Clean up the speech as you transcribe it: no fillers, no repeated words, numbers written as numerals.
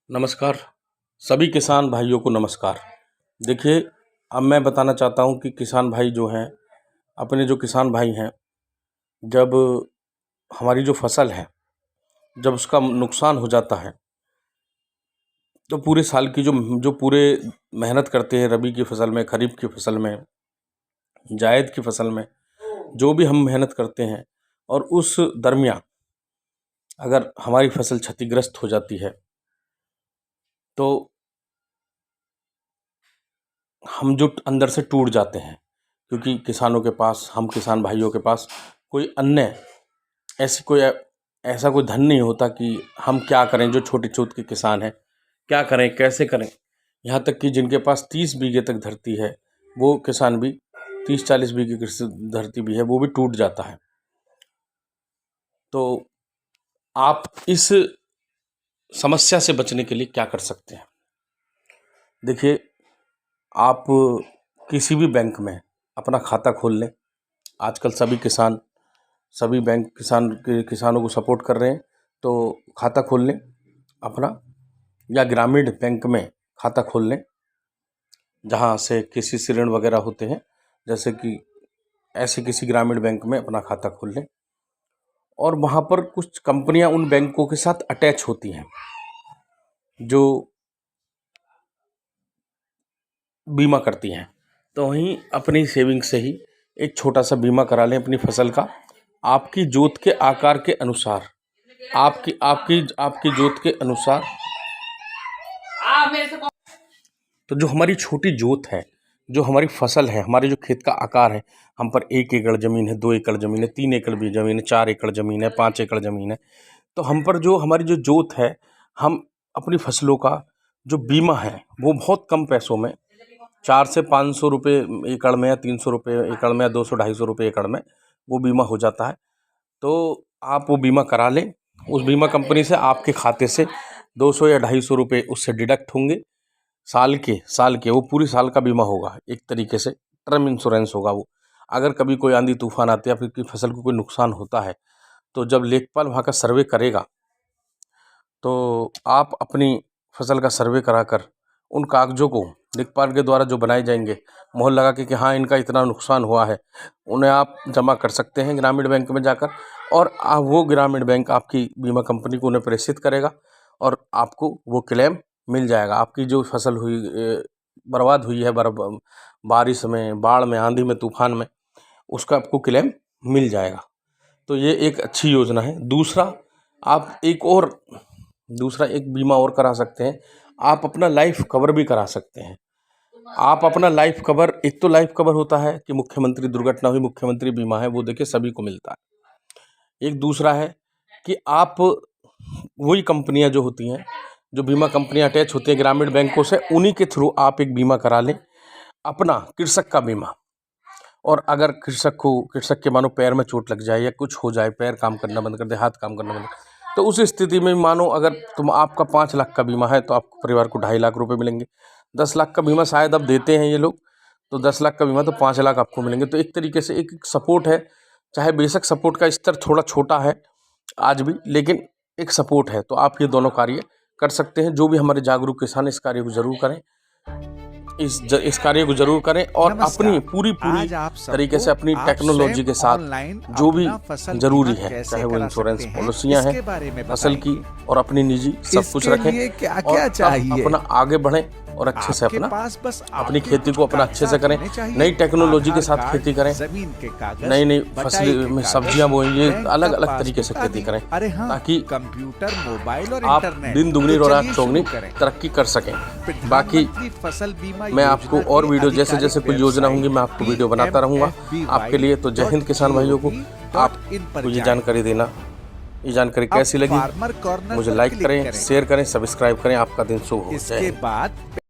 नमस्कार। सभी किसान भाइयों को नमस्कार। देखिए, अब मैं बताना चाहता हूँ कि किसान भाई जो हैं, अपने जो किसान भाई हैं, जब हमारी जो फसल है, जब उसका नुकसान हो जाता है, तो पूरे साल की जो जो पूरे मेहनत करते हैं रबी की फसल में, खरीफ की फसल में, जायद की फसल में, जो भी हम मेहनत करते हैं और उस दरमियान अगर हमारी फसल क्षतिग्रस्त हो जाती है, तो हम जो अंदर से टूट जाते हैं, क्योंकि किसानों के पास, हम किसान भाइयों के पास कोई अन्य ऐसा कोई धन नहीं होता कि हम क्या करें। जो छोटे छोटे के किसान हैं, क्या करें, कैसे करें। यहाँ तक कि जिनके पास 30 बीघे तक धरती है, वो किसान भी 30-40 बीघे की धरती भी है, वो भी टूट जाता है। तो आप इस समस्या से बचने के लिए क्या कर सकते हैं? देखिए, आप किसी भी बैंक में अपना खाता खोल लें। आजकल सभी बैंक किसानों को सपोर्ट कर रहे हैं, तो खाता खोल लें अपना, या ग्रामीण बैंक में खाता खोल लें, जहाँ से कृषि ऋण वगैरह होते हैं, जैसे कि ऐसे किसी ग्रामीण बैंक में अपना खाता खोल लें। और वहाँ पर कुछ कंपनियां उन बैंकों के साथ अटैच होती हैं, जो बीमा करती हैं। तो वहीं अपनी सेविंग से ही एक छोटा सा बीमा करा लें अपनी फसल का, आपकी जोत के आकार के अनुसार, आपकी जोत के अनुसार। तो जो हमारी छोटी जोत है, जो हमारी फसल है, हमारे जो खेत का आकार है, हम पर 1 एकड़ ज़मीन है, 2 एकड़ ज़मीन है, 3 एकड़ भी ज़मीन है, 4 एकड़ ज़मीन है, 5 एकड़ ज़मीन है, तो हम पर जो हमारी जो जोत है, हम अपनी फसलों का जो बीमा है, वो बहुत कम पैसों में 4 से 500 रुपये एकड़ में, या 300 रुपये एकड़ में, या 200-250 रुपये एकड़ में वो बीमा हो जाता है। तो आप वो बीमा करा लें। उस बीमा कंपनी से आपके खाते से 200 या 250 रुपये उससे डिडक्ट होंगे। साल के वो पूरी साल का बीमा होगा, एक तरीके से टर्म इंश्योरेंस होगा वो। अगर कभी कोई आंधी तूफान आती है, आपकी फसल को कोई नुकसान होता है, तो जब लेखपाल वहाँ का सर्वे करेगा, तो आप अपनी फसल का सर्वे कराकर उन कागज़ों को लेखपाल के द्वारा जो बनाए जाएंगे, मोहर लगा के कि हाँ, इनका इतना नुकसान हुआ है, उन्हें आप जमा कर सकते हैं ग्रामीण बैंक में जाकर। और वो ग्रामीण बैंक आपकी बीमा कंपनी को उन्हें प्रेषित करेगा, और आपको वो क्लेम मिल जाएगा। आपकी जो फसल हुई बर्बाद हुई है बारिश में, बाढ़ में, आंधी में, तूफान में, उसका आपको क्लेम मिल जाएगा। तो ये एक अच्छी योजना है। आप दूसरा एक बीमा और करा सकते हैं। आप अपना लाइफ कवर भी करा सकते हैं। आप अपना लाइफ कवर, एक तो लाइफ कवर होता है कि मुख्यमंत्री दुर्घटना हुई, मुख्यमंत्री बीमा है, वो देखिए सभी को मिलता है। एक दूसरा है कि आप वही कंपनियां जो होती हैं, जो बीमा कंपनियां अटैच होती हैं ग्रामीण बैंकों से, उन्हीं के थ्रू आप एक बीमा करा लें, अपना कृषक का बीमा। और अगर कृषक के मानो पैर में चोट लग जाए या कुछ हो जाए, पैर काम करना बंद कर दे, हाथ काम करना बंद कर, तो उस स्थिति में मानो अगर आपका 5 लाख का बीमा है, तो आपको परिवार को 2.5 लाख रुपए मिलेंगे। 10 लाख का बीमा शायद अब देते हैं ये लोग, तो 10 लाख का बीमा तो 5 लाख आपको मिलेंगे। तो एक तरीके से एक सपोर्ट है, चाहे बेशक सपोर्ट का स्तर थोड़ा छोटा है आज भी, लेकिन एक सपोर्ट है। तो आप ये दोनों कार्य कर सकते हैं। जो भी हमारे जागरूक किसान इस कार्य को जरूर करें, इस कार्य को जरूर करें, और अपनी पूरी तरीके से अपनी टेक्नोलॉजी के साथ जो भी जरूरी है, चाहे वो इंश्योरेंस पॉलिसियां हैं फसल की, और अपनी निजी, सब कुछ रखें, और अपना आगे बढ़ें, और अच्छे से अपनी खेती को अपना अच्छे से करें। नई टेक्नोलॉजी के साथ खेती करें, नई फसल में सब्जियां बोएं, ये अलग अलग तरीके से खेती करें, ताकि कंप्यूटर, मोबाइल और आप दिन दुगनी और रात चौगनी तरक्की कर सकें। बाकी फसल बीमा मैं आपको और वीडियो, जैसे जैसे कोई योजना होंगी, मैं आपको वीडियो बनाता रहूँगा आपके लिए। तो जय हिंद किसान भाइयों को। आपको ये जानकारी कैसी लगी, मुझे लाइक करें, शेयर करें, सब्सक्राइब करें। आपका दिन शुभ हो। जय हिंद।